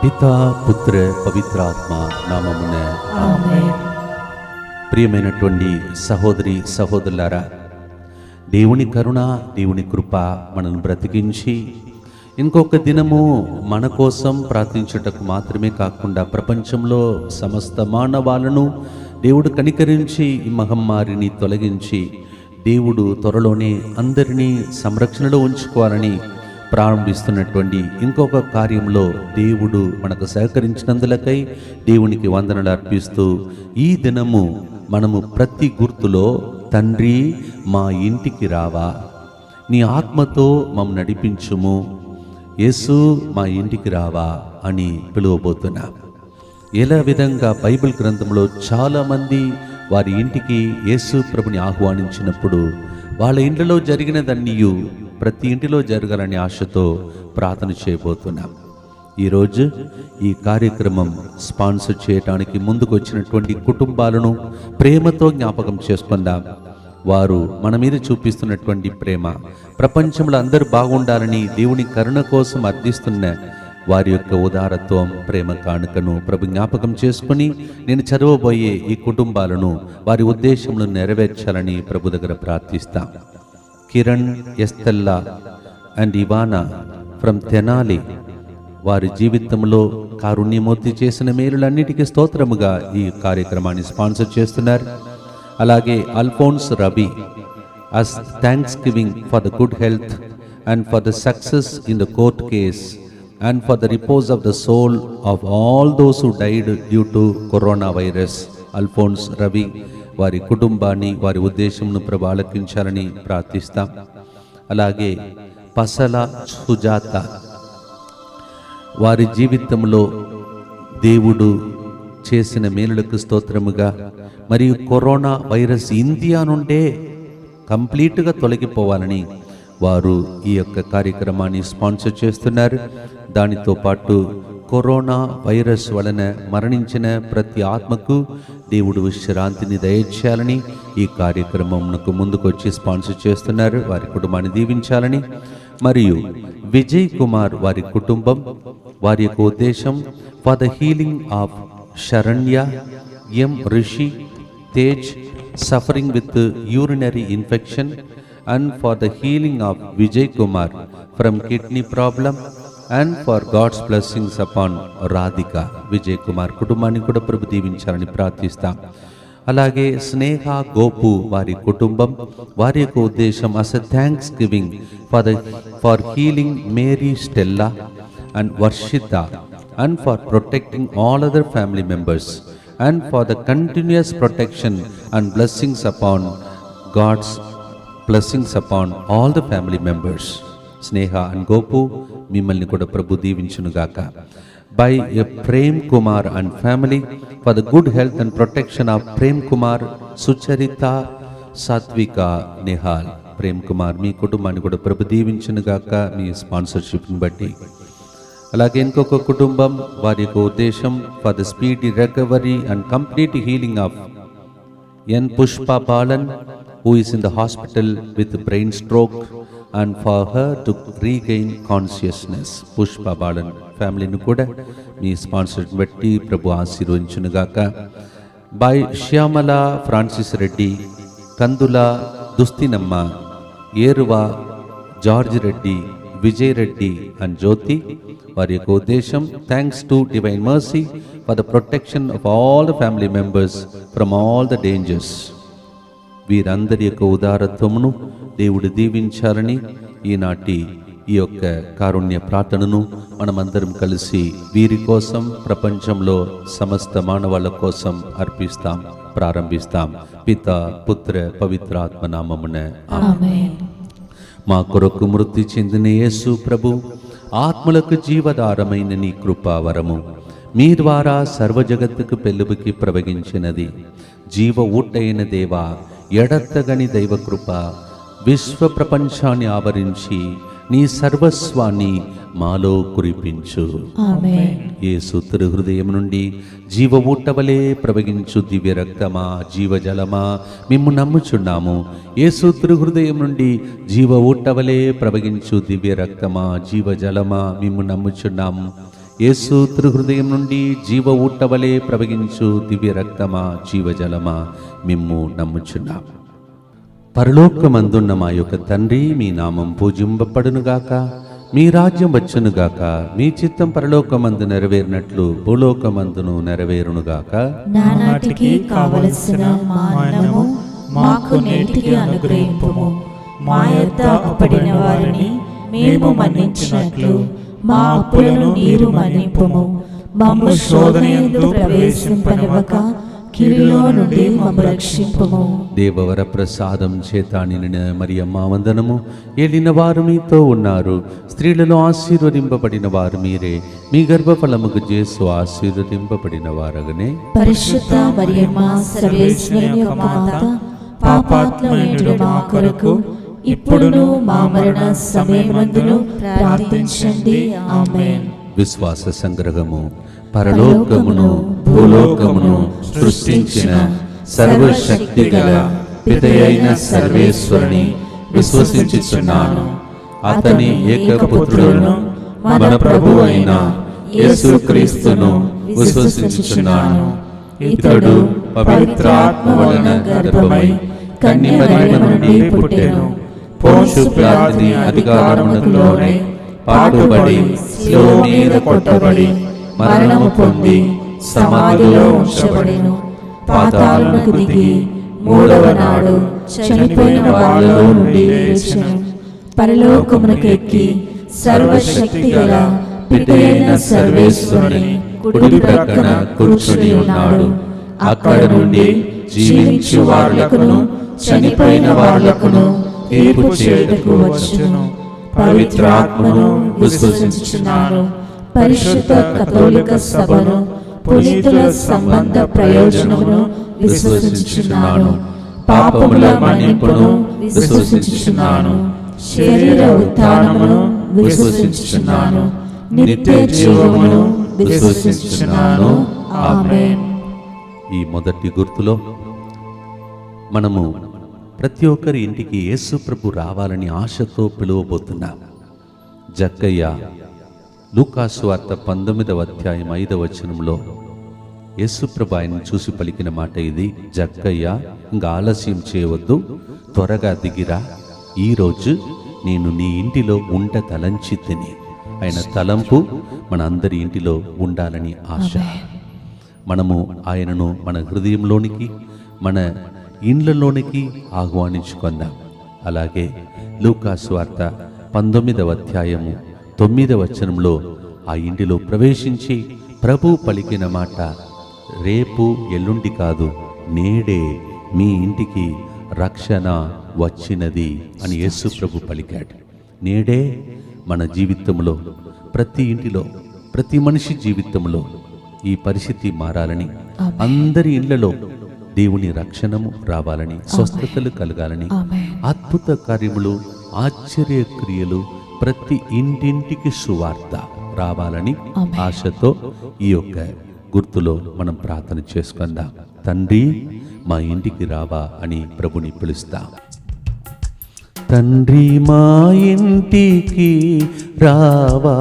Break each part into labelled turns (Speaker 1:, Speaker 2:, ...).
Speaker 1: పితా పుత్ర పవిత్రాత్మ నామమున
Speaker 2: ఆమేన్.
Speaker 1: ప్రియమైనటువంటి సహోదరి సహోదరులారా, దేవుని కరుణ, దేవుని కృప మనను బ్రతికించి ఇంకొక దినము మన కోసం ప్రార్థించుటకు మాత్రమే కాకుండా ప్రపంచంలో సమస్త మానవాలను దేవుడు కనికరించి ఈ మహమ్మారిని తొలగించి దేవుడు త్వరలోనే అందరినీ సంరక్షణలో ఉంచుకోవాలని ప్రారంభిస్తున్నటువంటి ఇంకొక కార్యంలో దేవుడు మనకు సహకరించినందులకై దేవునికి వందనలు అర్పిస్తూ ఈ దినము మనము ప్రతి గుర్తులో తండ్రి మా ఇంటికి రావా, నీ ఆత్మతో మమ్మ నడిపించుము, యేసు మా ఇంటికి రావా అని పిలువబోతున్నాం. ఎలా విధంగా బైబిల్ గ్రంథంలో చాలామంది వారి ఇంటికి యేసు ప్రభుని ఆహ్వానించినప్పుడు వాళ్ళ ఇంట్లో జరిగినదన్నీయు ప్రతి ఇంటిలో జరగాలని ఆశతో ప్రార్థన చేయబోతున్నాం. ఈరోజు ఈ కార్యక్రమం స్పాన్సర్ చేయడానికి ముందుకు వచ్చినటువంటి కుటుంబాలను ప్రేమతో జ్ఞాపకం చేసుకుందాం. వారు మన మీద చూపిస్తున్నటువంటి ప్రేమ, ప్రపంచంలో అందరూ బాగుండాలని దేవుని కరుణ కోసం అర్థిస్తున్న వారి యొక్క ఉదారత్వం, ప్రేమ కానుకను ప్రభు జ్ఞాపకం చేసుకుని నేను చదవబోయే ఈ కుటుంబాలను వారి ఉద్దేశంలో నెరవేర్చాలని ప్రభు దగ్గర ప్రార్థిస్తాం. కిరణ్, ఎస్తెల్లా అండ్ ఇవానా ఫ్రమ్ తెనాలి వారి జీవితంలో కారుణ్యమూర్తి చేసిన మేలులన్నిటికీ స్తోత్రముగా ఈ కార్యక్రమాన్ని స్పాన్సర్ చేస్తున్నారు. అలాగే Alphonse Ravi as thanksgiving for the good health and for the success in the court case and for the repose of the soul of all those who died due to coronavirus. Alphonse Ravi వారి కుటుంబాన్ని, వారి ఉద్దేశంను ప్రభు ఆలకించాలని ప్రార్థిస్తాం. అలాగే పసల సుజాత వారి జీవితంలో దేవుడు చేసిన మేలులకు స్తోత్రముగా, మరియు కరోనా వైరస్ ఇండియా నుండే కంప్లీట్గా తొలగిపోవాలని వారు ఈ యొక్క కార్యక్రమాన్ని స్పాన్సర్ చేస్తున్నారు. దానితో పాటు కరోనా వైరస్ వలన మరణించిన ప్రతి ఆత్మకు దేవుడు విశ్రాంతిని దయచేయాలని ఈ కార్యక్రమంకు ముందుకొచ్చి స్పాన్సర్ చేస్తున్నారు. వారి కుటుంబాన్ని దీవించాలని, మరియు విజయ్ కుమార్ వారి కుటుంబం, వారి యొక్క ఉద్దేశం for the healing of Saranya, M Rishi, Tej suffering with urinary infection and for the healing of Vijay Kumar from kidney problem and for God's blessings upon Radhika. Vijay Kumar కుటుంబాన్ని కూడా ప్రభు దీవించాలని ప్రార్థిస్తాం. అలాగే స్నేహ గోపు వారి కుటుంబం, వారి యొక్క ఉద్దేశం as a thanksgiving for healing Mary, Stella and Varshitha and for protecting all other family members and for the continuous protection and blessings upon God's blessings upon all the family members. Sneha and Gopu మిమ్మల్ని కూడా ప్రభు దీవించునుగాక. By a Prem Kumar and family for the good health and protection of Prem Kumar, Sucharita, Satvika, Nehal. Prem Kumar మీ కుటుంబాన్ని కూడా ప్రభు దీవించునుగాక మీ స్పాన్సర్షిప్ని బట్టి. అలాగే ఇంకొక కుటుంబం, వారి యొక్క ఉద్దేశం for the speedy recovery and complete healing of N Pushpa Balan who is in the hospital with brain stroke and for her to regain consciousness. Pushpa Balan ఫ్యామిలీని కూడా మీ స్పాన్సర్ బట్టి ప్రభు ఆశీర్వదించునుగాక. By Shyamala Francis Reddy, Kandula Dustinamma, Eruva George Reddy, Vijay Reddy and Jyothi. వారి యొక్క ఉద్దేశం thanks to divine mercy for the protection of all the family members from all the dangers. వీరందరి యొక్క ఉదారత్వమును దేవుడు దీవించాలని ఈనాటి ఈ యొక్క కారుణ్య ప్రార్థనను మనమందరం కలిసి వీరి కోసం, ప్రపంచంలో సమస్త మానవాళి కోసం అర్పిస్తాం, ప్రారంభిస్తాం. పిత పుత్ర పవిత్రాత్మ నామమున
Speaker 2: ఆమేన్.
Speaker 1: మా కొరకు మృతి చెందిన యేసు ప్రభు, ఆత్మలకు జీవధారమైన నీ కృపావరము మీ ద్వారా సర్వజగత్తుకు పెళ్ళుబుకి ప్రవగించినది. జీవ ఊటైన దేవా, ఎడతగని దైవకృప విశ్వ ప్రపంచాన్ని ఆవరించి నీ సర్వస్వాన్ని మాలో కురిపించు.
Speaker 2: ఆమేన్.
Speaker 1: యేసు తిరు హృదయం నుండి జీవ ఊటవలే ప్రవగించు దివ్య రక్తమా, జీవజలమా మిమ్ము నమ్ముచున్నాము. యేసు తిరు హృదయం నుండి జీవ ఊటవలే ప్రవగించు దివ్య రక్తమా, జీవజలమా మిమ్ము నమ్ముచున్నాము. యేసు తిరుహృదయం నుండి జీవ ఊటవలే ప్రవగించు దివ్య రక్తమా జీవజలమా మిమ్ము నమ్ముచున్నాం. పరలోకమందున్న మా యొక్క తండ్రి, మీ నామం పూజింపబడునుగాక, మీ రాజ్యం వచ్చునుగాక, మీ చిత్తం పరలోకమందు నెరవేరినట్లు భూలోకమందును నెరవేరునుగాక.
Speaker 2: నానాటికి కావలసిన మా అన్నము మాకు నేటికి అనుగ్రహింపుము. మా యొద్ద అప్పడిన వారిని మేము మన్నించినట్లు మా అప్పులను నీరు మన్నింపుము. మమ్ము శోధనయందు ప్రవేశింపనివ్వక కీడులో నుండి మమ్ము రక్షింపుము.
Speaker 1: దేవవర ప్రసాదం చేత నిండిన మరియమ్మ వందనము. ఏలిన వారు మీతో ఉన్నారు, స్త్రీలలో ఆశీర్వదింపబడిన వారు మీరే, మీ గర్భఫలముకు యేసు ఆశీర్వదింపబడిన వారగనే.
Speaker 2: పరిశుద్ధ మరియమ్మ సర్వేశ్వరుని యొక్క మాత, పాపాత్ములైన మా కొరకు ఇప్పుడును మా మరణ సమయమందును ప్రార్థించండి. ఆమేన్.
Speaker 1: విశ్వాస సంగ్రహము. పరలోకమును భూలోకమును సృష్టించిన సర్వశక్తి గల పితయైన సర్వేశ్వరుని విశ్వసించుచున్నాను. అతని ఏకపుత్రుడును మన ప్రభువు అయిన యేసుక్రీస్తును విశ్వసించుచున్నాను. ఇతడు పవిత్రాత్మ వలన గర్భమై కన్య మరియమ్మ నుండి పుట్టెను. పోన్షు పిలాతుని అధికారమునకు లోనై పాడుబడి శిలువ మీద కొట్టబడి మరణము పొంది సమాధిలో ఉంచబడెను. పాతాళమునకు దిగి మూడవ నాడు చనిపోయిన వాళ్ళలో నుండి లేచెను. పరలోకమునకు ఎక్కి సర్వశక్తి గల పితయైన సర్వేశ్వరుని కుడి ప్రక్కన కూర్చుని ఉన్నాడు. అక్కడ నుండి జీవించు వారులకును చనిపోయిన వారులకును తీర్పు చేయుటకు వచ్చును. పవిత్రాత్మను విశ్వసించుచున్నాను. పరిశుద్ధ కథోలిక సభను, పునీతుల సంబంధ ప్రయోజనమును విశ్వసించుచున్నాను. పాపముల మన్నింపును విశ్వసించుచున్నాను. శరీర ఉత్థానమును విశ్వసించుచున్నాను. నిత్య జీవమును విశ్వసించుచున్నాను. ఆమేన్. ఈ మొదటి గుర్తులో మనము ప్రతి ఒక్కరి ఇంటికి యేసు ప్రభు రావాలని ఆశతో పిలువబోతున్నాం. జక్కయ్య లూకాసు వార్త 19వ అధ్యాయం 5వ వచనంలో యేసు ప్రభు ఆయన్ని చూసి పలికిన మాట ఇది: జక్కయ్య, ఇంకా ఆలస్యం చేయవద్దు, త్వరగా దిగిరా, ఈరోజు నేను నీ ఇంటిలో ఉండ తలంచి తిని. ఆయన తలంపు మన అందరి ఇంటిలో ఉండాలని ఆశ. మనము ఆయనను మన హృదయంలోనికి, మన ఇండ్లలోనికి ఆహ్వానించుకుందాం. అలాగే లూకాసు వార్త 19వ అధ్యాయము 9వ వచనంలో ఆ ఇంటిలో ప్రవేశించి ప్రభు పలికిన మాట, రేపు ఎల్లుండి కాదు, నేడే మీ ఇంటికి రక్షణ వచ్చినది అని యేసు ప్రభు పలికాడు. నేడే మన జీవితంలో, ప్రతి ఇంటిలో, ప్రతి మనిషి జీవితంలో ఈ పరిస్థితి మారాలని, అందరి ఇళ్లలో దేవుని రక్షణము రావాలని, స్వస్థతలు కలగాలని, అద్భుత కార్యములు, ఆశ్చర్య క్రియలు, ప్రతి ఇంటింటికి సువార్త రావాలని ఆశతో ఈ యొక్క గుర్తులో మనం ప్రార్థన చేసుకుందాం. తండ్రి, మా ఇంటికి రావా అని ప్రభుని పిలుస్తాం. తండ్రి, మా ఇంటికి రావా,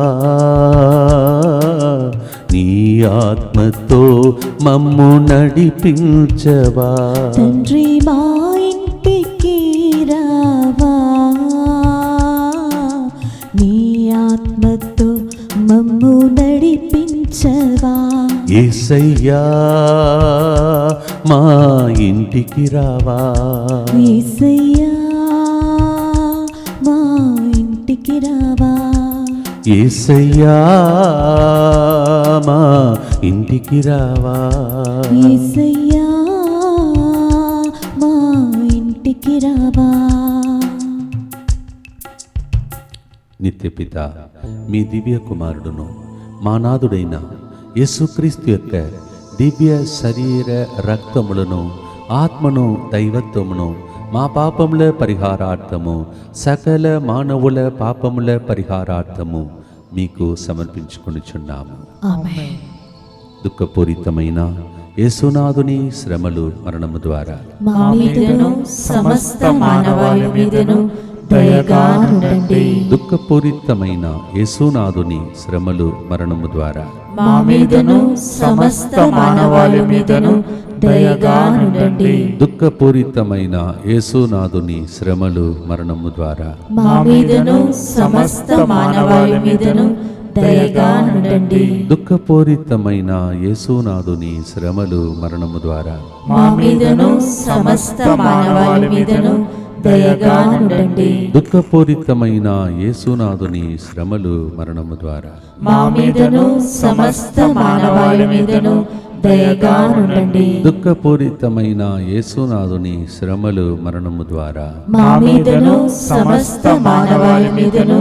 Speaker 1: నీ ఆత్మతో మమ్ము నడిపించవా.
Speaker 2: తండ్రి, మా ఇంటికి రావా, నీ ఆత్మతో మమ్ము నడిపించవా.
Speaker 1: యేసయ్యా, మా ఇంటికి రావా.
Speaker 2: యేసయ్యా, మా ఇంటికి రావా.
Speaker 1: యేసయ్యా, మా ఇంటికి రావా.
Speaker 2: యేసయ్యా, మా ఇంటికి రావా.
Speaker 1: నిత్యపిత, మీ దివ్య కుమారుడును మా నాథుడైన యేసుక్రీస్తు యొక్క దివ్య శరీర రక్తములను, ఆత్మను, దైవత్వమును మా పాపముల పరిహారార్థము, సకల మానవుల పాపముల పరిహారార్థము మీకు సమర్పించుకొనుచున్నాము.
Speaker 2: ఆమేన్.
Speaker 1: దుఃఖపూరితమైన యేసునాథుని శ్రమలు, మరణము ద్వారా
Speaker 2: మా మీదను సమస్త మానవాళి మీదను దయగా నుండండి.
Speaker 1: దుఃఖపూరితమైన యేసునాథుని శ్రమలు మరణము ద్వారా
Speaker 2: మా మీదను సమస్త మానవాళి మీదను దయగా నుండండి.
Speaker 1: దుఃఖపూరితమైన యేసునాథుని శ్రమలు మరణము ద్వారా
Speaker 2: మా మీదను సమస్త మానవాళి మీదను దయగా నుండండి.
Speaker 1: దుఃఖపూరితమైన యేసునాథుని శ్రమలు మరణము ద్వారా
Speaker 2: మా మీదను సమస్త మానవాళి మీదను దయగా నుండండి.
Speaker 1: దుఃఖపూరితమైన యేసునాథుని శ్రమలు మరణము ద్వారా
Speaker 2: మా మీదను సమస్త మానవాళి మీదను దయగా నుండండి.
Speaker 1: దుఃఖపూరితమైన యేసునాథుని శ్రమలు మరణము ద్వారా
Speaker 2: మా మీదను సమస్త మానవాళి మీదను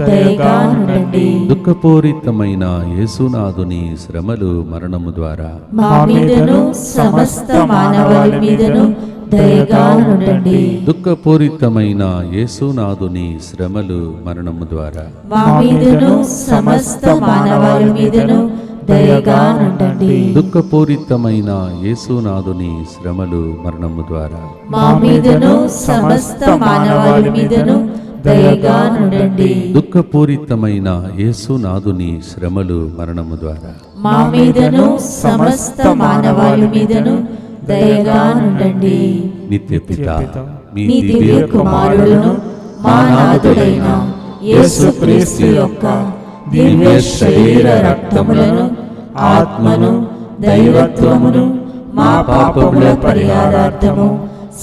Speaker 2: దయగా నుండండి.
Speaker 1: దుఃఖపూరితమైన యేసునాథుని శ్రమలు మరణము ద్వారా
Speaker 2: మా మీదను సమస్త మానవాళి మీదను దయగా నుండండి.
Speaker 1: దుఃఖపూరితమైన యేసునాథుని శ్రమలు మరణము ద్వారా
Speaker 2: మా మీదను సమస్త మానవాళి మీదను దయగా నుండండి.
Speaker 1: దుఃఖపూరితమైన యేసునాథుని శ్రమలు మరణము ద్వారా
Speaker 2: మా మీదను సమస్త మానవాళి మీదను దయగా నుండండి.
Speaker 1: దుఃఖపూరితమైన యేసునాథుని శ్రమలు మరణము ద్వారా
Speaker 2: మా మీదను సమస్త మానవాళి మీదను దయగా నుండండి.
Speaker 1: నిత్య పిత మీ
Speaker 2: మీ దివ్య కుమారులను మా నాథుడైన యేసుక్రీస్తు యొక్క దివ్య శరీర రక్తములను ఆత్మను దైవత్వమును మా పాపముల పరిహారార్థము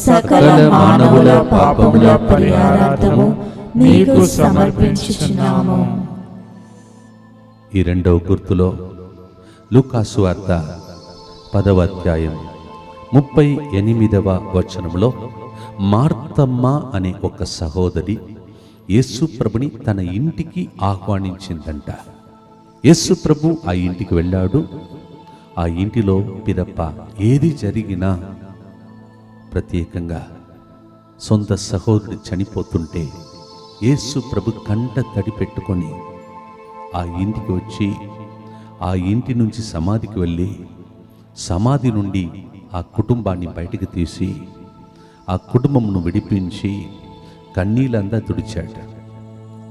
Speaker 2: సకల మానవుల పాపముల పరిహారార్థము నీకు సమర్పించుచున్నాము.
Speaker 1: ఈ రెండవ గుర్తులో లూకాసు వార్త 10వ అధ్యాయం 38వ వచనంలో మార్తమ్మ అనే ఒక సహోదరి యేసు ప్రభుని తన ఇంటికి ఆహ్వానించిందంట. యేసు ప్రభు ఆ ఇంటికి వెళ్ళాడు. ఆ ఇంటిలో పిదప్ప ఏది జరిగినా, ప్రత్యేకంగా సొంత సహోదరుడు చనిపోతుంటే యేసు ప్రభు కంట తడి పెట్టుకొని ఆ ఇంటికి వచ్చి ఆ ఇంటి నుంచి సమాధికి వెళ్ళి సమాధి నుండి ఆ కుటుంబాన్ని బయటికి తీసి ఆ కుటుంబమును విడిపించి కన్నీళ్ళంతా తుడిచాడు.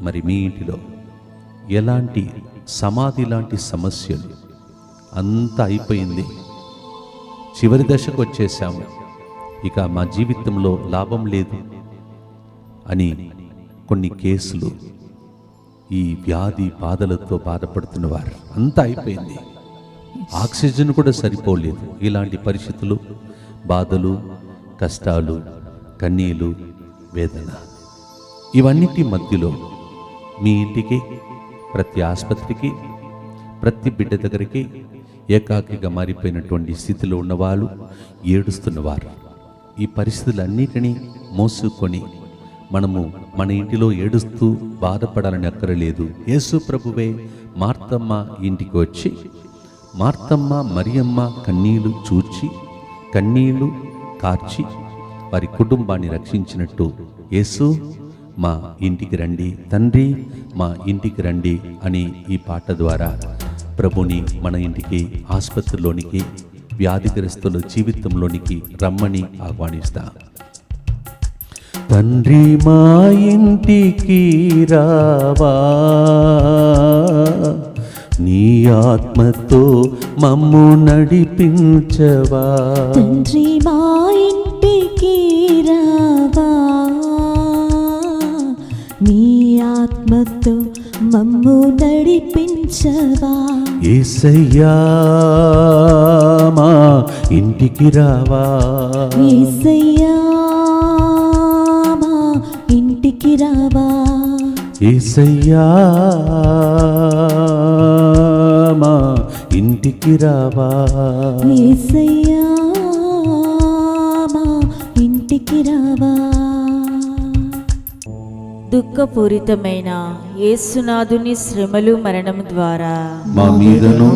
Speaker 1: మరి మీ ఇంటిలో ఎలాంటి సమాధి లాంటి సమస్యలు, అంతా అయిపోయింది, చివరి దశకు వచ్చేసాము, ఇక మా జీవితంలో లాభం లేదు అని కొన్ని కేసులు, ఈ వ్యాధి బాధలతో బాధపడుతున్నవారు, అంతా అయిపోయింది, ఆక్సిజన్ కూడా సరిపోలేదు, ఇలాంటి పరిస్థితులు, బాధలు, కష్టాలు, కన్నీలు, వేదన, ఇవన్నిటి మధ్యలో మీ ఇంటికి, ప్రతి ఆసుపత్రికి, ప్రతి బిడ్డ దగ్గరికి ఏకాకిగా మారిపోయినటువంటి స్థితిలో ఉన్నవాళ్ళు, ఏడుస్తున్నవారు, ఈ పరిస్థితులన్నిటినీ మోసుకొని మనము మన ఇంటిలో ఏడుస్తూ బాధపడాలని అక్కరలేదు. యేసు ప్రభువే మార్తమ్మ ఇంటికి వచ్చి మార్తమ్మ మరియమ్మ కన్నీళ్లు చూచి కన్నీళ్లు కార్చి వారి కుటుంబాన్ని రక్షించినట్టు యేసు మా ఇంటికి రండి, తండ్రి మా ఇంటికి రండి అని ఈ పాట ద్వారా ప్రభుని మన ఇంటికి, ఆసుపత్రిలోనికి, వ్యాధిగ్రస్తుల జీవితంలోనికి రమ్మని ఆహ్వానిస్తా. తండ్రి మా ఇంటికి రావా, నీ ఆత్మతో మమ్ము నడిపించవా.
Speaker 2: తండ్రి మా ఇంటికి రావా, నీ ఆత్మతో మమ్ము నడిపించవా.
Speaker 1: యేసయ్యా మా ఇంటికి రావా,
Speaker 2: యేసయ్యా మా ఇంటికి రావా.
Speaker 1: యేసయ్యా మా ఇంటికి రావా.
Speaker 2: యేసయ్యా మా ఇంటికి రావా. దుఃఖపూరితమైన యేసునాథుని శ్రమలు మరణం ద్వారా
Speaker 1: మా మీదను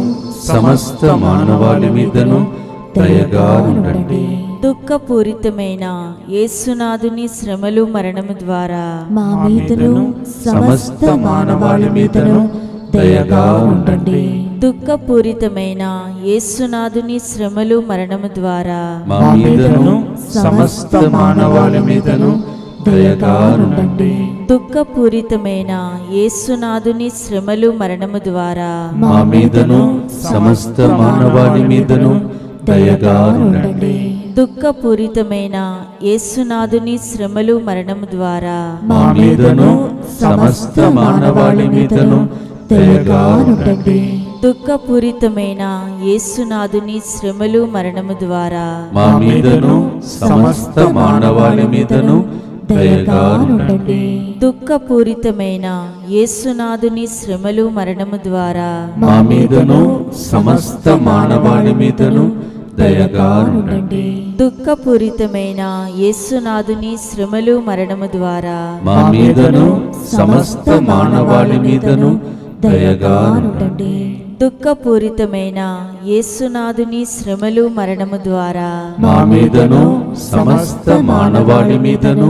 Speaker 1: సమస్త మానవాళి మీదను దయగా ఉండండి.
Speaker 2: దుఃఖపూరితమైన యేసునాథుని శ్రమలు మరణము ద్వారా మా మీదను సమస్త మానవాళి మీదను దయగా ఉండండి. దుఃఖపూరితమైన యేసునాథుని శ్రమలు మరణము ద్వారా
Speaker 1: మా మీదను సమస్త మానవాళి మీదను
Speaker 3: దయగా ఉండండి.
Speaker 2: దుఃఖపూరితమైన యేసునాథుని శ్రమలు మరణము ద్వారా
Speaker 3: మా మీదను సమస్త మానవాళి మీదను దయగా ఉండండి.
Speaker 2: దుఃఖపూరితమైన యేసునాథుని శ్రమలు మరణము ద్వారా
Speaker 3: మా మీదను సమస్త మానవాళి మీదను దయగా ఉండండి.
Speaker 2: దుఃఖపూరితమైన యేసునాథుని శ్రమలు మరణము ద్వారా
Speaker 3: మా మీదను సమస్త మానవాళి మీదను దయగా ఉండండి.
Speaker 2: దుఃఖపూరితమైన యేసునాథుని శ్రమలు మరణము ద్వారా
Speaker 3: మా మీదను సమస్త మానవాళి మీదను దయగా ఉండండి.
Speaker 2: దుఃఖపూరితమైన యేసునాథుని శ్రమలు మరణము ద్వారా
Speaker 3: మా మీదను సమస్త మానవాళి మీదను దయగా ఉండండి.
Speaker 2: దుఃఖపూరితమైన యేసునాథుని శ్రమలు మరణము ద్వారా
Speaker 3: మా మీదను సమస్త మానవాళి మీదను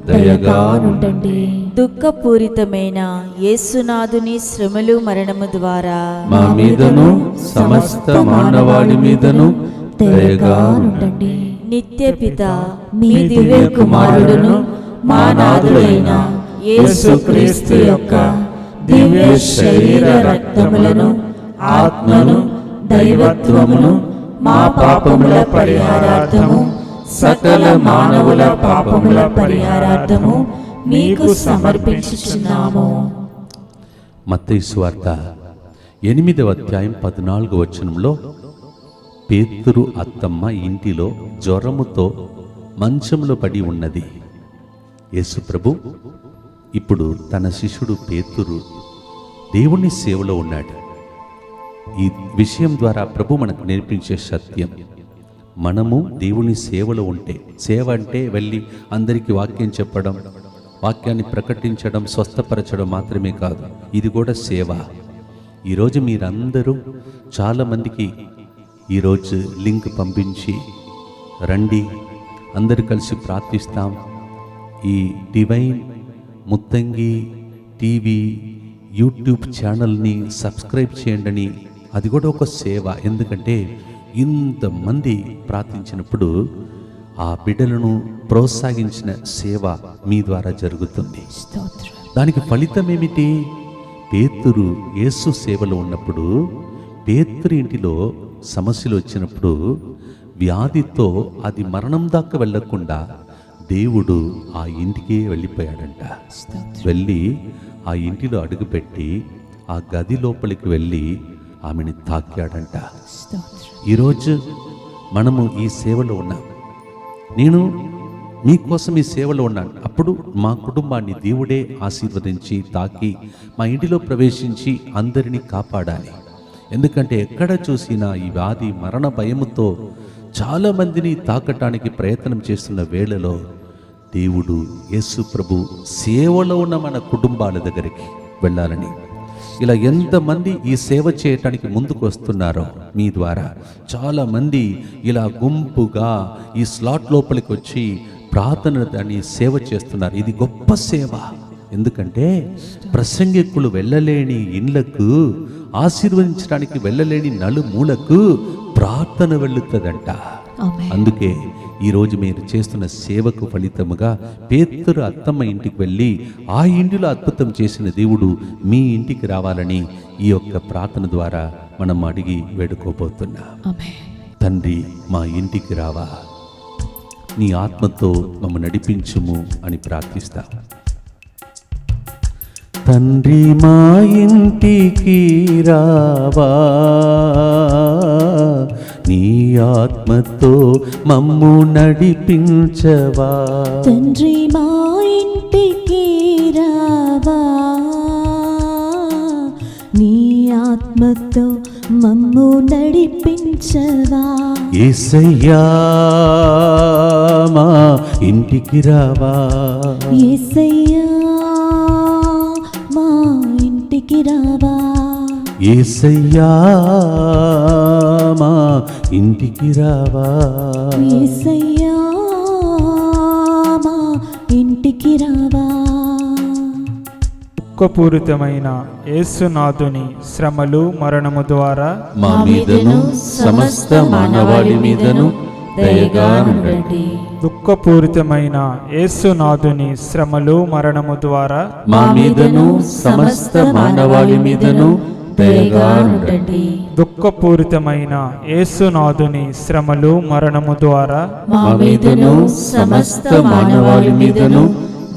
Speaker 3: దయగా ఉండండి.
Speaker 2: దుఃఖపూరితమైన యేసునాథుని శ్రమలు మరణము ద్వారా
Speaker 3: మా మీదను సమస్త మానవాళి మీదను దయగా ఉండండి.
Speaker 2: నిత్య పిత మీ దివ్య కుమారుడును మా నాథుడైన యేసుక్రీస్తు యొక్క దివ్య శరీర రక్తములను ఆత్మను దైవత్వమును మా పాపముల పరిహారార్థము సకల మానవుల పాపముల పరిహారార్థము మీకు సమర్పించుచున్నాము.
Speaker 1: మత్తయి సువార్త 8వ అధ్యాయం 14వ వచనంలో పేతురు అత్తమ్మ ఇంటిలో జ్వరముతో మంచంలో పడి ఉన్నది. యేసు ప్రభు ఇప్పుడు తన శిష్యుడు పేతురు దేవుని సేవలో ఉన్నాడు. ఈ విషయం ద్వారా ప్రభు మనకు నేర్పించే సత్యం, మనము దేవుని సేవలో ఉంటే, సేవ అంటే వెళ్ళి అందరికీ వాక్యం చెప్పడం, వాక్యాన్ని ప్రకటించడం, స్వస్థపరచడం మాత్రమే కాదు, ఇది కూడా సేవ. ఈరోజు మీరందరూ చాలామందికి ఈరోజు లింక్ పంపించి రండి, అందరు కలిసి ప్రార్థిస్తాం, ఈ డివైన్ ముత్తంగి టీవీ యూట్యూబ్ ఛానల్ని సబ్స్క్రైబ్ చేయండి. అది కూడా ఒక సేవ. ఎందుకంటే ఇంతమంది ప్రార్థించినప్పుడు ఆ బిడ్డలను ప్రోత్సహించిన సేవ మీ ద్వారా జరుగుతుంది. దానికి ఫలితం ఏమిటి? పేతురు యేసు సేవలో ఉన్నప్పుడు, పేతురు ఇంటిలో సమస్యలు వచ్చినప్పుడు, వ్యాధితో అది మరణం దాకా వెళ్ళకుండా దేవుడు ఆ ఇంటికి వెళ్ళిపోయాడంట. వెళ్ళి ఆ ఇంటిలో అడుగుపెట్టి ఆ గది లోపలికి వెళ్ళి ఆమెని తాకాడంట. ఈరోజు మనము ఈ సేవలో ఉన్నాం. నేను మీకోసం ఈ సేవలో ఉన్నాను. అప్పుడు మా కుటుంబాన్ని దేవుడే ఆశీర్వదించి తాకి మా ఇంటిలో ప్రవేశించి అందరినీ కాపాడాలి. ఎందుకంటే ఎక్కడ చూసినా ఈ వ్యాధి మరణ భయముతో చాలామందిని తాకటానికి ప్రయత్నం చేస్తున్న వేళలో దేవుడు యేసు ప్రభు సేవలో ఉన్న మన కుటుంబాల దగ్గరికి వెళ్ళాలని, ఇలా ఎంతమంది ఈ సేవ చేయటానికి ముందుకు వస్తున్నారో మీ ద్వారా చాలామంది ఇలా గుంపుగా ఈ స్లాట్ లోపలికి వచ్చి ప్రార్థన దాన్ని సేవ చేస్తున్నారు. ఇది గొప్ప సేవ. ఎందుకంటే ప్రసంగికులు వెళ్ళలేని ఇండ్లకు, ఆశీర్వదించడానికి వెళ్ళలేని నలుమూలకు ప్రార్థన వెళ్ళుతుందంట. అందుకే ఈరోజు మీరు చేస్తున్న సేవకు ఫలితముగా పేతురు అత్తమ్మ ఇంటికి వెళ్ళి ఆ ఇంటిలో అద్భుతం చేసిన దేవుడు మీ ఇంటికి రావాలని ఈ యొక్క ప్రార్థన ద్వారా మనం అడిగి వేడుకోబోతున్నాం. తండ్రి, మా ఇంటికి రావా, నీ ఆత్మతో మమ్మల్ని నడిపించుము అని ప్రార్థిస్తాం. తండ్రి, మా ఇంటికి రావా, నీ ఆత్మతో మమ్ము నడిపించవా.
Speaker 2: తండ్రి, మా ఇంటికి రావా, నీ ఆత్మతో మమ్ము నడిపించవా.
Speaker 1: యేసయ్యా, మా ఇంటికి రావా.
Speaker 2: యేసయ్యా, మా ఇంటికి రావా.
Speaker 1: యేసయ్యా, మా ఇంటికి రావా.
Speaker 2: యేసయ్యా, మా ఇంటికి రావా.
Speaker 4: దుఃఖపూరితమైన యేసునాథుని శ్రమలు మరణము ద్వారా
Speaker 1: మా మీదను సమస్త మానవాళి మీదను దయగా ఉండండి.
Speaker 4: దుఃఖపూరితమైన యేసునాథుని శ్రమలు మరణము ద్వారా
Speaker 3: మా మీదను సమస్త మానవాళి మీదను దయగా ఉండండి.
Speaker 4: దుఃఖపూరితమైన యేసునాథుని శ్రమలు మరణము ద్వారా
Speaker 3: మా మీదను సమస్త మానవాళి మీదను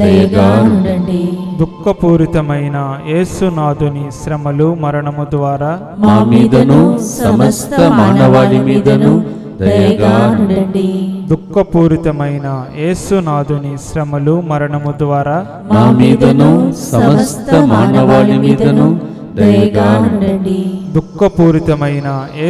Speaker 3: దయగా ఉండండి.
Speaker 4: దుఃఖపూరితమైన యేసునాథుని శ్రమలు మరణము ద్వారా
Speaker 3: మా మీదను సమస్త మానవాళి మీదను దయగా ఉండండి.
Speaker 4: దుఃఖపూరితమైన యేసునాథుని శ్రమలు మరణము ద్వారా
Speaker 3: మా మీదను సమస్త మానవాళి మీదను దయగా ఉండండి.
Speaker 4: దుఃఖపూరితమైన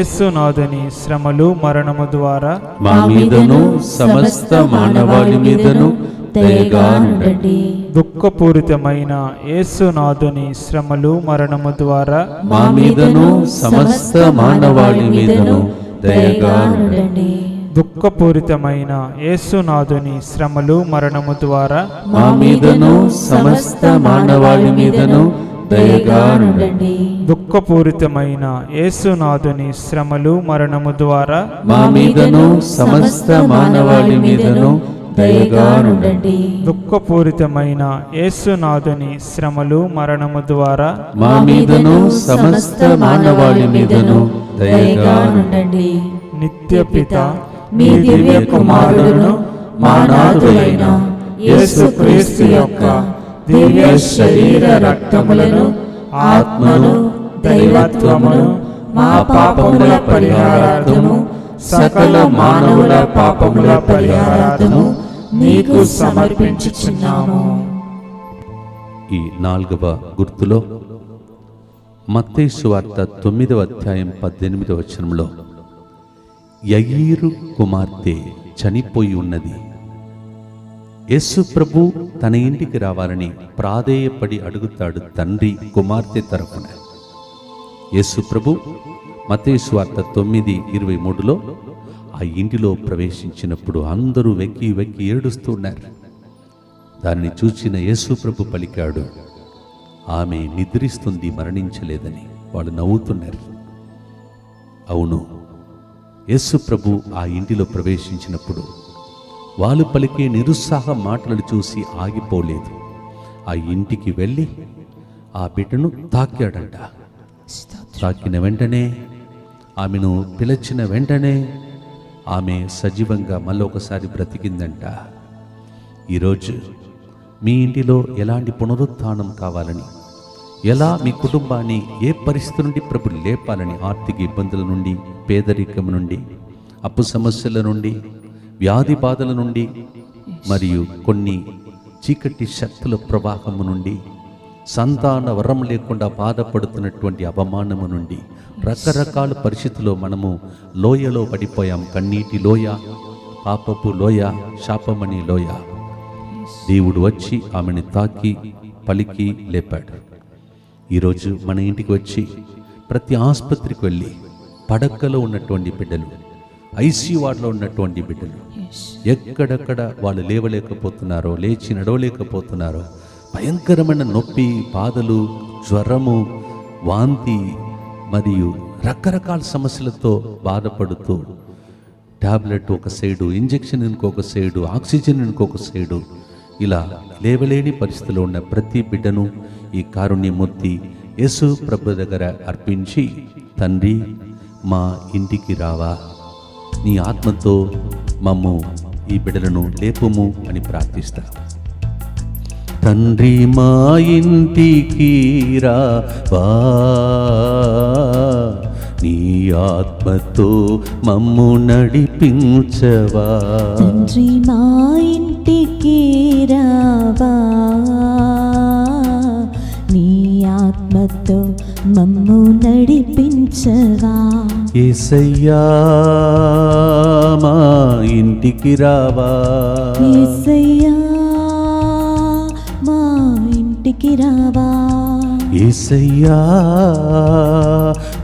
Speaker 4: యేసునాథుని శ్రమలు మరణము ద్వారా
Speaker 3: మా మీదను సమస్త మానవాళి మీదను దయగా ఉండండి.
Speaker 4: దుఃఖపూరితమైన యేసునాథుని శ్రమలు మరణము ద్వారా
Speaker 3: మా మీదను సమస్త మానవాళి మీదను దయగా ఉండండి.
Speaker 4: దుఃఖపూరితమైన యేసునాథుని శ్రమలు మరణము ద్వారా
Speaker 3: మా మీదను సమస్త మానవాళి మీదను దయగా ఉండండి.
Speaker 4: దుఃఖపూరితమైన యేసునాథుని శ్రమలు మరణము ద్వారా
Speaker 3: మా మీదను సమస్త మానవాళి మీదను దయగా ఉండండి.
Speaker 4: దుఃఖపూరితమైన యేసునాథుని శ్రమలు మరణము ద్వారా
Speaker 3: మా మీదను సమస్త మానవాళి మీదను దయగా ఉండండి.
Speaker 4: నిత్యపిత
Speaker 3: మీ దివ్య కుమారుడును మా నాథుడైన యేసుక్రీస్తు యొక్క దివ్య శరీర రక్తములను ఆత్మను దైవత్వమును మా పాపముల పరిహారార్థము సకల మానవుల పాపముల పరిహారార్థము నీకు సమర్పించుచున్నాము.
Speaker 1: ఈ 4వ గుర్తులో మత్తయి సువార్త 9వ అధ్యాయం 18వ వచనంలో యయీరు కుమార్తె చనిపోయి ఉన్నది. యేసు ప్రభు తన ఇంటికి రావాలని ప్రాధేయపడి అడుగుతాడు తండ్రి కుమార్తె తరఫున. యేసు ప్రభు మత్తయి సువార్త 9:23లో ఆ ఇంటిలో ప్రవేశించినప్పుడు అందరూ వెక్కి వెక్కి ఏడుస్తున్నారు. దానిని చూచిన యేసు ప్రభు పలికాడు, ఆమె నిద్రిస్తుంది, మరణించలేదని. వాళ్ళు నవ్వుతున్నారు. అవును, యేసు ప్రభు ఆ ఇంటిలో ప్రవేశించినప్పుడు వాళ్ళు పలికే నిరుత్సాహ మాటలను చూసి ఆగిపోలేదు. ఆ ఇంటికి వెళ్ళి ఆ బిడ్డను తాకాడంట. తాకిన వెంటనే, ఆమెను పిలిచిన వెంటనే ఆమె సజీవంగా మళ్ళొకసారి బ్రతికిందంట. ఈరోజు మీ ఇంటిలో ఎలాంటి పునరుత్థానం కావాలని, ఎలా మీ కుటుంబాన్ని ఏ పరిస్థితి నుండి ప్రభు లేపాలని, ఆర్థిక ఇబ్బందుల నుండి, పేదరికం నుండి, అప్పు సమస్యల నుండి, వ్యాధి బాధల నుండి, మరియు కొన్ని చీకటి శక్తుల ప్రవాహము నుండి, సంతాన వరం లేకుండా బాధపడుతున్నటువంటి అవమానము నుండి, రకరకాల పరిస్థితుల్లో మనము లోయలో పడిపోయాం. కన్నీటి లోయ, పాపపు లోయ, శాపమణి లోయ. దేవుడు వచ్చి ఆమెను తాకి పలికి లేపాడు. ఈరోజు మన ఇంటికి వచ్చి ప్రతి ఆసుపత్రికి వెళ్ళి పడకలో ఉన్నటువంటి బిడ్డలు, ఐసీయూ వార్డులో ఉన్నటువంటి బిడ్డలు, ఎక్కడెక్కడ వాళ్ళు లేవలేకపోతున్నారో, లేచి నడవలేకపోతున్నారో, భయంకరమైన నొప్పి, బాధలు, జ్వరము, వాంతి మరియు రకరకాల సమస్యలతో బాధపడుతూ టాబ్లెట్ ఒక సైడు, ఇంజెక్షన్ ఇంకొక సైడు, ఆక్సిజన్ ఇంకొక సైడు, ఇలా లేవలేని పరిస్థితిలో ఉన్న ప్రతి బిడ్డను ఈ కారుణ్యమూర్తి యేసు ప్రభు దగ్గర అర్పించి, తండ్రి మా ఇంటికి రావా, నీ ఆత్మతో మమ్ము ఈ బిడ్డలను లేపుము అని ప్రార్థిస్తా. తండ్రి మా ఇంటికి రావా, నీ ఆత్మతో మమ్ము నడిపించవా.
Speaker 2: తండ్రి మా ఇంటికి రావా, నీ ఆత్మతో మమ్ము నడిపించవా.
Speaker 1: యేసయ్యా మా ఇంటికి రావా,
Speaker 2: యేసయ్యా మా ఇంటికి రావా.
Speaker 1: యేసయ్యా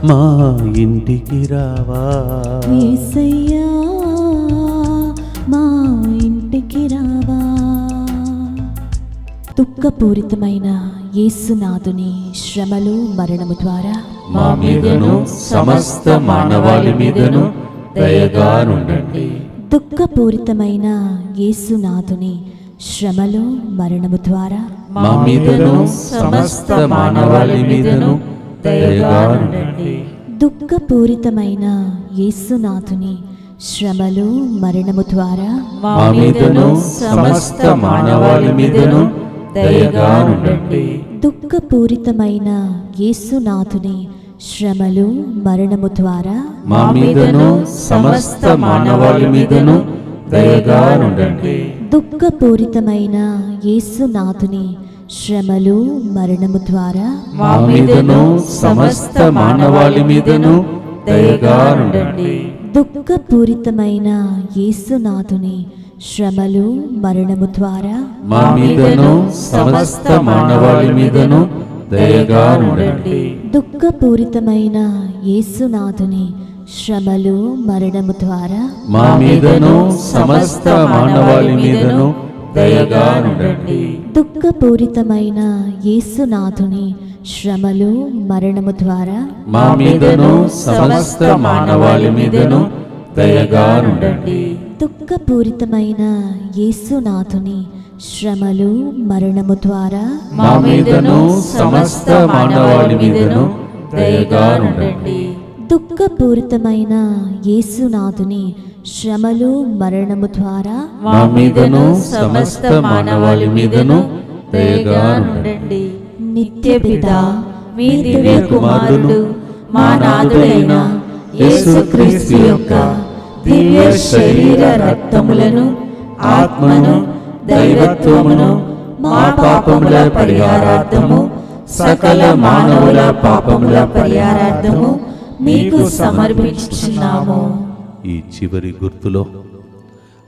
Speaker 1: మా ఇంటికి రావా.
Speaker 2: యేసయ్యా మా ఇంటికి రావా. దుఃఖపూరితమైన యేసునాథుని శ్రమలు మరణము ద్వారా
Speaker 3: మా మీదను సమస్త మానవాళి మీదను దయగా ఉండండి.
Speaker 2: దుఃఖపూరితమైన యేసునాథుని శ్రమలు మరణము ద్వారా
Speaker 1: మా మీదను సమస్త మానవాళి మీదను దయగా ఉండండి.
Speaker 2: దుఃఖపూరితమైన యేసునాథుని శ్రమలు మరణము ద్వారా
Speaker 1: మా మీదను సమస్త మానవాళి మీదను దయగా ఉండండి.
Speaker 2: దుఃఖపూరితమైన యేసునాథుని శ్రమలు మరణము ద్వారా
Speaker 1: మా మీదను సమస్త మానవాళి మీదను దయగా ఉండండి.
Speaker 2: దుఃఖపూరితమైన యేసునాథుని శ్రమలు మరణము ద్వారా
Speaker 1: మా మీదను సమస్త మానవాళి మీదను దయగా ఉండండి.
Speaker 2: దుఃఖపూరితమైన యేసునాథుని శ్రమలు మరణము ద్వారా
Speaker 1: మా మీదను సమస్త మానవాళి మీదను దయగా ఉండండి.
Speaker 2: దుఃఖపూరితమైన యేసునాథుని శ్రమలు మరణము ద్వారా
Speaker 1: మా మీదను సమస్త మానవాళి మీదను దయగా ఉండండి.
Speaker 2: దుఃఖపూరితమైన యేసునాథుని శ్రమలు మరణము ద్వారా
Speaker 1: మా మీదను సమస్త మానవాళి మీదను దయగా ఉండండి.
Speaker 2: దుఃఖపూరితమైన యేసునాథుని శ్రమలు మరణము ద్వారా
Speaker 1: మా మీదను సమస్త మానవాళి మీదను దయగా ఉండండి.
Speaker 2: దుఃఖపూరితమైన యేసునాథుని శ్రమలు మరణము ద్వారా
Speaker 1: మా మీదను సమస్త మానవాళి మీదను దయగా ఉండండి.
Speaker 2: నిత్య పిత
Speaker 3: మీ దివ్య కుమారుడు మా నాథుడైన యేసుక్రీస్తు యొక్క దివ్య శరీర రక్తములను ఆత్మను దైవత్వమును మా పాపముల పరిహారార్థము సకల మానవుల పాపముల పరిహారార్థము మీకు సమర్పించుచున్నాము.
Speaker 1: ఈ చివరి గుర్తులో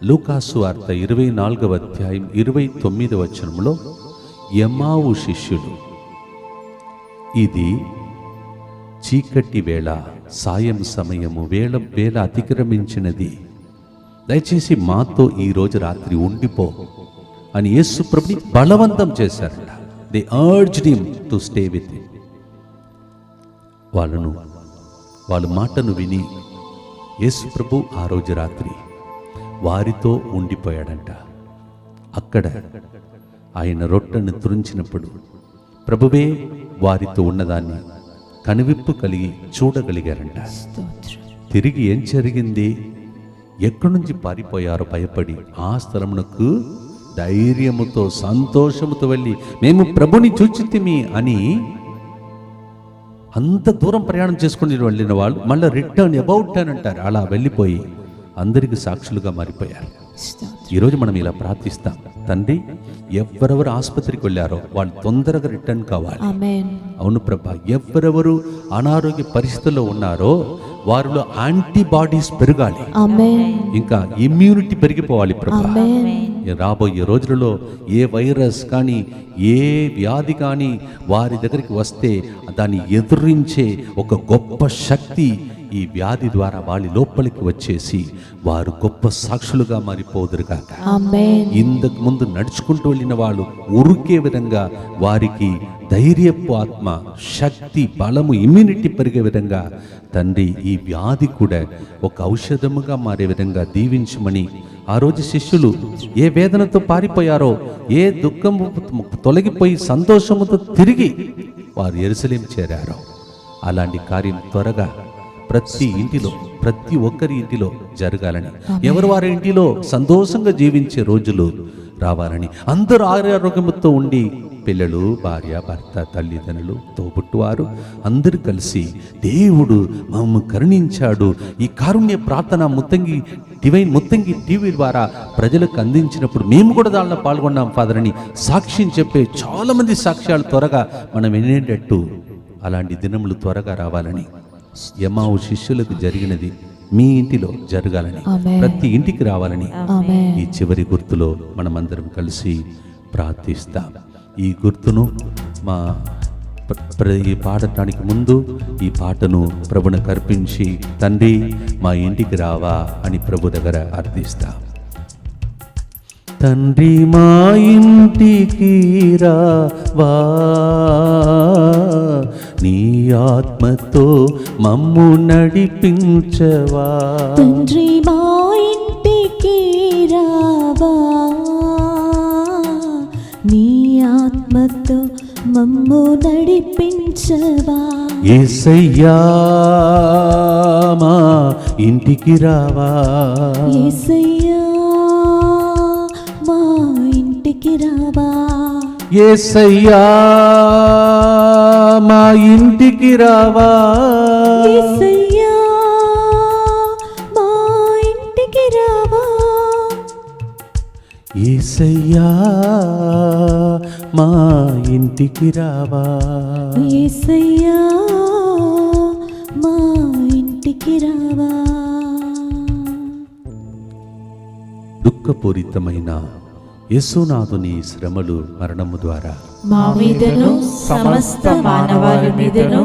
Speaker 1: లూకాసు వార్త 24వ అధ్యాయం 29వ వచనంలో ఎమ్మావు శిష్యులు, ఇది చీకటి వేళ, సాయం సమయము, వేళ అతిక్రమించినది, దయచేసి మాతో ఈరోజు రాత్రి ఉండిపో అని యేసు ప్రభుని బలవంతం చేశారట. They urged him to stay with him. వాళ్ళ మాటను విని యేసు ప్రభు ఆ రోజు రాత్రి వారితో ఉండిపోయాడంట. అక్కడ ఆయన రొట్టెను తురించినప్పుడు ప్రభువే వారితో ఉన్నదాన్ని కనువిప్పు కలిగి చూడగలిగారంట. తిరిగి ఏం జరిగింది, ఎక్కడి నుంచి పారిపోయారో భయపడి ఆ స్థలమునకు ధైర్యముతో సంతోషముతో వెళ్ళి మేము ప్రభుని చూచితిమి అని అంత దూరం ప్రయాణం చేసుకుని వెళ్ళిన వాళ్ళు మళ్ళీ రిటర్న్ అబౌట్ అని అంటారు. అలా వెళ్ళిపోయి అందరికి సాక్షులుగా మారిపోయారు. ఈరోజు మనం ఇలా ప్రార్థిస్తాం, తండ్రి ఎవరెవరు ఆసుపత్రికి వెళ్ళారో వాళ్ళు తొందరగా రిటర్న్ కావాలి. అవును ప్రభా, ఎవరెవరు అనారోగ్య పరిస్థితుల్లో ఉన్నారో వారిలో యాంటీబాడీస్ పెరగాలి, ఇంకా ఇమ్యూనిటీ పెరిగిపోవాలి ప్రభా. రాబోయే రోజులలో ఏ వైరస్ కానీ ఏ వ్యాధి కానీ వారి దగ్గరికి వస్తే దాన్ని ఎదురించే ఒక గొప్ప శక్తి ఈ వ్యాధి ద్వారా వాళ్ళ లోపలికి వచ్చేసి వారు గొప్ప సాక్షులుగా మారిపోదురుగాక. ఇంతకు ముందు నడుచుకుంటూ వెళ్ళిన వాళ్ళు ఉరికే విధంగా వారికి ధైర్యపు ఆత్మ, శక్తి, బలము, ఇమ్యూనిటీ పెరిగే విధంగా తండ్రి ఈ వ్యాధి కూడా ఒక ఔషధముగా మారే విధంగా దీవించమని ఆ రోజు శిష్యులు ఏ వేదనతో పారిపోయారో, ఏ దుఃఖము తొలగిపోయి సంతోషముతో తిరిగి వారు యెరూషలేము చేరారో అలాంటి కార్యం త్వరగా ప్రతి ఇంటిలో, ప్రతి ఒక్కరి ఇంటిలో జరగాలని, ఎవరు వారి ఇంటిలో సంతోషంగా జీవించే రోజులు రావాలని, అందరూ ఆరోగ్యంతో ఉండి పిల్లలు, భార్య, భర్త, తల్లిదండ్రులు, తోబుట్టువారు అందరూ కలిసి దేవుడు మమ్మల్ని కరుణించాడు, ఈ కారుణ్య ప్రార్థన డివైన్ ముత్తంగి టీవీ ద్వారా ప్రజలకు అందించినప్పుడు మేము కూడా దానిలో పాల్గొన్నాం ఫాదర్ అని సాక్ష్యం చెప్పే చాలామంది సాక్ష్యాలు త్వరగా మనం వినేటట్టు అలాంటి దినములు త్వరగా రావాలని, ఎమ్మావు శిష్యులకు జరిగినది మీ ఇంటిలో జరగాలని, ప్రతి ఇంటికి రావాలని ఈ చివరి గుర్తులో మనమందరం కలిసి ప్రార్థిస్తాం. ఈ గుర్తును ఈ పాడటానికి ముందు ఈ పాటను ప్రభువుకు అర్పించి, తండ్రి మా ఇంటికి రావా అని ప్రభు దగ్గర అర్థిస్తాం. తండ్రి మా ఇంటికి రావా, నీ ఆత్మతో మమ్ము నడిపించవా.
Speaker 2: తండ్రి మా ఇంటికి మమ్ము నడిపించవా.
Speaker 1: యేసయ్యా మా ఇంటికి రావా.
Speaker 2: యేసయ్యా మా ఇంటికి రావా.
Speaker 1: యేసయ్యా మా ఇంటికి రావా.
Speaker 2: యేసయ్యా మా ఇంటికి రావా.
Speaker 1: యేసయ్యా మా ఇంటికి రావా.
Speaker 2: యేసయ్యా మా ఇంటికి రావా.
Speaker 1: దుఃఖపూరితమైన యేసునాథుని శ్రమలు మరణము ద్వారా
Speaker 3: మా మీదను సమస్త మానవాళి మీదను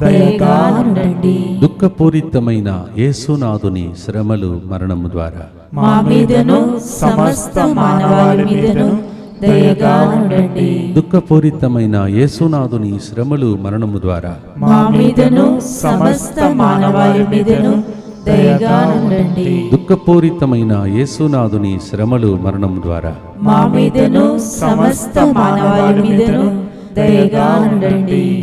Speaker 3: దయగా ఉండండి.
Speaker 1: దుఃఖపూరితమైన యేసునాథుని శ్రమలు మరణము ద్వారా
Speaker 3: మా మీదను సమస్త మానవాళి మీదను దయగా ఉండండి.
Speaker 1: దుఃఖపూరితమైన యేసునాథుని శ్రమలు మరణము ద్వారా
Speaker 3: మా మీదను సమస్త మానవాళి మీదను దయగా ఉండండి.
Speaker 1: దుఃఖపూరితమైన యేసునాథుని శ్రమలు మరణము ద్వారా
Speaker 3: మా మీదను సమస్త మానవాళి మీదను దయగా ఉండండి.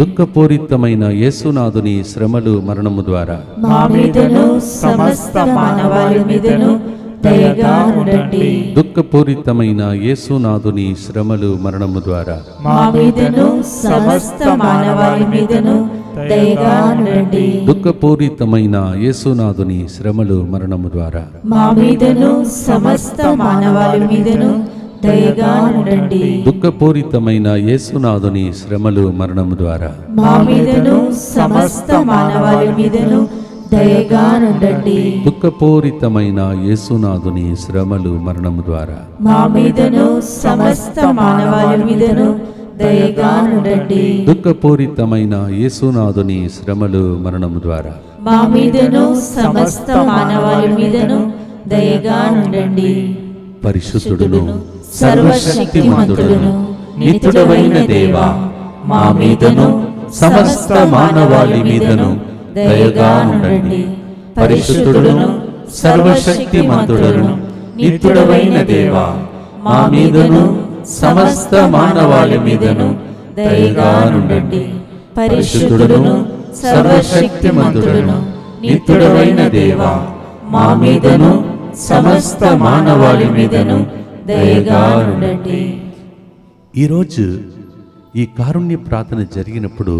Speaker 1: దుఃఖపూరితమైన యేసునాథుని శ్రమలు మరణము ద్వారా
Speaker 3: మా మీదను సమస్త మానవాళి మీదను దయగా ఉండండి.
Speaker 1: దుఃఖపూరితమైన యేసునాథుని శ్రమలు మరణము ద్వారా
Speaker 3: మా మీదను సమస్త మానవాళి మీదను దయగా ఉండండి.
Speaker 1: దుఃఖపూరితమైన యేసునాథుని శ్రమలు మరణము ద్వారా
Speaker 3: మా మీదను సమస్త మానవాళి మీదను దయగా ఉండండి.
Speaker 1: దుఃఖపూరితమైన యేసునాథుని శ్రమలు మరణము ద్వారా
Speaker 3: మా మీదను సమస్త మానవాళి మీదను దయగా ఉండండి.
Speaker 1: దుఃఖపూరితమైన యేసునాథుని శ్రమలు మరణము ద్వారా
Speaker 3: మా మీదను సమస్త మానవాళి మీదను దయగా ఉండండి.
Speaker 1: దుఃఖపూరితమైన యేసునాథుని శ్రమలు మరణము ద్వారా
Speaker 3: మా మీదను సమస్త మానవాళి మీదను దయగా ఉండండి.
Speaker 1: పరిశుద్ధుడును
Speaker 3: సర్వశక్తిమంతుడును
Speaker 1: నిత్యుడవైన దేవా, మా మీదను సమస్త మానవాళి మీదను దయగా ఉండండి. పరిశుద్ధుడును సర్వశక్తిమంతుడును నిత్యుడవైన దేవా, మా మీదను సమస్త మానవాళి మీదను దయగా ఉండండి. పరిశుద్ధుడును సర్వశక్తిమంతుడును నిత్యుడవైన దేవా, మా మీదను సమస్త మానవాళి మీదను దయగా ఉండండి. ఈరోజు ఈ కారుణ్య ప్రార్థన జరిగినప్పుడు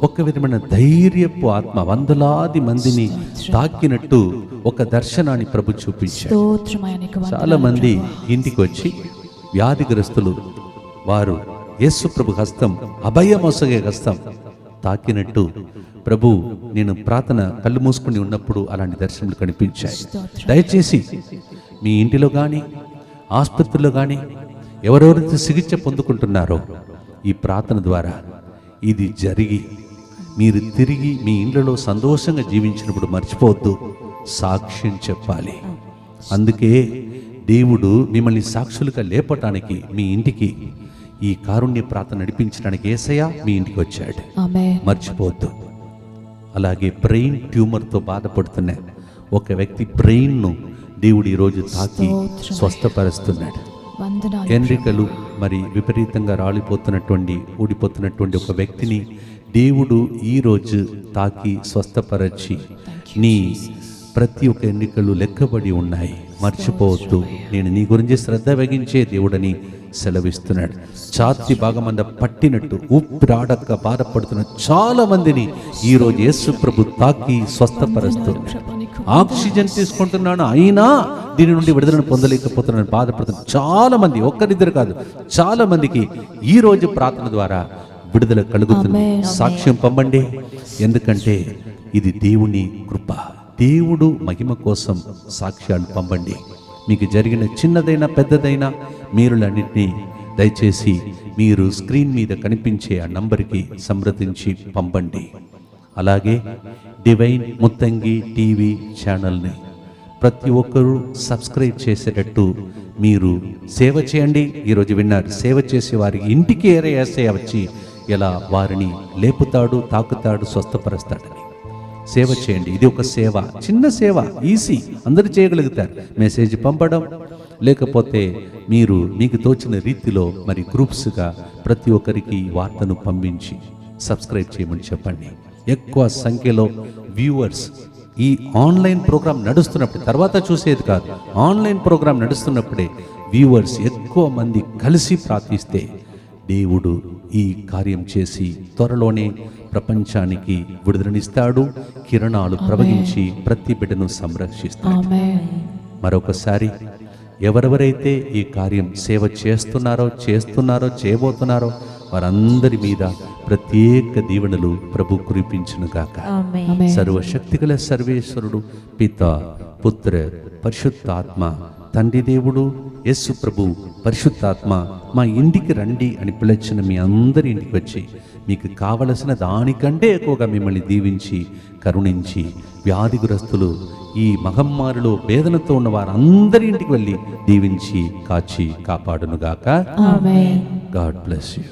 Speaker 1: ఒక విధమైన ధైర్యపు ఆత్మ వందలాది మందిని తాకినట్టు ఒక దర్శనాన్ని ప్రభు చూపించారు. చాలా మంది ఇంటికి వచ్చి వ్యాధిగ్రస్తులు, వారు యేసు ప్రభు హస్తం, అభయమొసగే హస్తం తాకినట్టు ప్రభు, నేను ప్రార్థన కళ్ళు మూసుకుని ఉన్నప్పుడు అలాంటి దర్శనలు కనిపించాయి. దయచేసి మీ ఇంటిలో కానీ ఆసుపత్రిలో కానీ ఎవరెవరైతే చికిత్స పొందుకుంటున్నారో ఈ ప్రార్థన ద్వారా ఇది జరిగి మీరు తిరిగి మీ ఇండ్లలో సంతోషంగా జీవించినప్పుడు మర్చిపోవద్దు, సాక్ష్యం చెప్పాలి. అందుకే దేవుడు మిమ్మల్ని సాక్షులుగా లేపటానికి మీ ఇంటికి ఈ కారుణ్య ప్రార్థన నడిపించడానికి యేసయ్య మీ ఇంటికి వచ్చాడు. మర్చిపోవద్దు. అలాగే బ్రెయిన్ ట్యూమర్తో బాధపడుతున్న ఒక వ్యక్తి బ్రెయిన్ను దేవుడు ఈరోజు తాకి స్వస్థపరుస్తున్నాడు. ఎండ్రికలు మరి విపరీతంగా రాలిపోతున్నటువంటి ఊడిపోతున్నటువంటి ఒక వ్యక్తిని దేవుడు ఈరోజు తాకి స్వస్థపరచి నీ ప్రతి ఒక్క ఎన్నికలు లెక్కబడి ఉన్నాయి, మర్చిపోవద్దు, నేను నీ గురించి శ్రద్ధ వహించే దేవుడని సెలవిస్తున్నాడు. ఛాతీ భాగమంద పట్టినట్టు ఊపిరాడక బాధపడుతున్న చాలా మందిని ఈరోజు యేసు ప్రభు తాకి స్వస్థపరుస్తున్నాడు. ఆక్సిజన్ తీసుకుంటున్నాను అయినా దీని నుండి విడుదలను పొందలేకపోతున్నాను బాధపడుతున్న చాలా మంది, ఒక్కరిద్దరు కాదు, చాలా మందికి ఈ రోజు ప్రార్థన ద్వారా విడుదల కలుగుతుంది. సాక్ష్యం పంపండి, ఎందుకంటే ఇది దేవుని కృప. దేవుడు మహిమ కోసం సాక్ష్యాలు పంపండి. మీకు జరిగిన చిన్నదైనా పెద్దదైనా మీరులన్నింటినీ దయచేసి మీరు స్క్రీన్ మీద కనిపించే ఆ నంబర్కి సంప్రదించి పంపండి. అలాగే డివైన్ ముత్తంగి టీవీ ఛానల్ని ప్రతి ఒక్కరూ సబ్స్క్రైబ్ చేసేటట్టు మీరు సేవ చేయండి. ఈరోజు విన్నారు, సేవ చేసే వారికి ఇంటికి యేసయ్య వచ్చి ఎలా వారిని లేపుతాడు, తాకుతాడు, స్వస్థపరుస్తాడని. సేవ చేయండి. ఇది ఒక సేవ, చిన్న సేవ, ఈజీ, అందరూ చేయగలుగుతారు. మెసేజ్ పంపడం, లేకపోతే మీకు తోచిన రీతిలో మరి గ్రూప్స్గా ప్రతి ఒక్కరికి ఈ వార్తను పంపించి సబ్స్క్రైబ్ చేయమని చెప్పండి. ఎక్కువ సంఖ్యలో వ్యూవర్స్ ఈ ఆన్లైన్ ప్రోగ్రాం నడుస్తున్నప్పుడు, తర్వాత చూసేది కాదు, ఆన్లైన్ ప్రోగ్రాం నడుస్తున్నప్పుడే వ్యూవర్స్ ఎక్కువ మంది కలిసి ప్రార్థిస్తే దేవుడు ఈ కార్యం చేసి త్వరలోనే ప్రపంచానికి విడుదలనిస్తాడు. కిరణాలు ప్రవహించి ప్రతి బిడ్డను సంరక్షిస్తాడు. మరొకసారి ఎవరెవరైతే ఈ కార్యం సేవ చేస్తున్నారో చేయబోతున్నారో వారందరి మీద ప్రత్యేక దీవెనలు ప్రభు కురిపించునుగాక. సర్వశక్తిగల సర్వేశ్వరుడు పిత, పుత్ర, పరిశుద్ధాత్మ, తండ్రి దేవుడు, యేసు ప్రభు, పరిశుద్ధాత్మ మా ఇంటికి రండి అని పిలిచిన మీ అందరి ఇంటికి వచ్చి మీకు కావలసిన దానికంటే ఎక్కువగా మిమ్మల్ని దీవించి కరుణించి, వ్యాధిగ్రస్తులు, ఈ మహమ్మారిలో వేదనతో ఉన్న వారందరి ఇంటికి వెళ్ళి దీవించి కాచి కాపాడునుగాక.
Speaker 3: ఆమేన్.
Speaker 1: God bless you.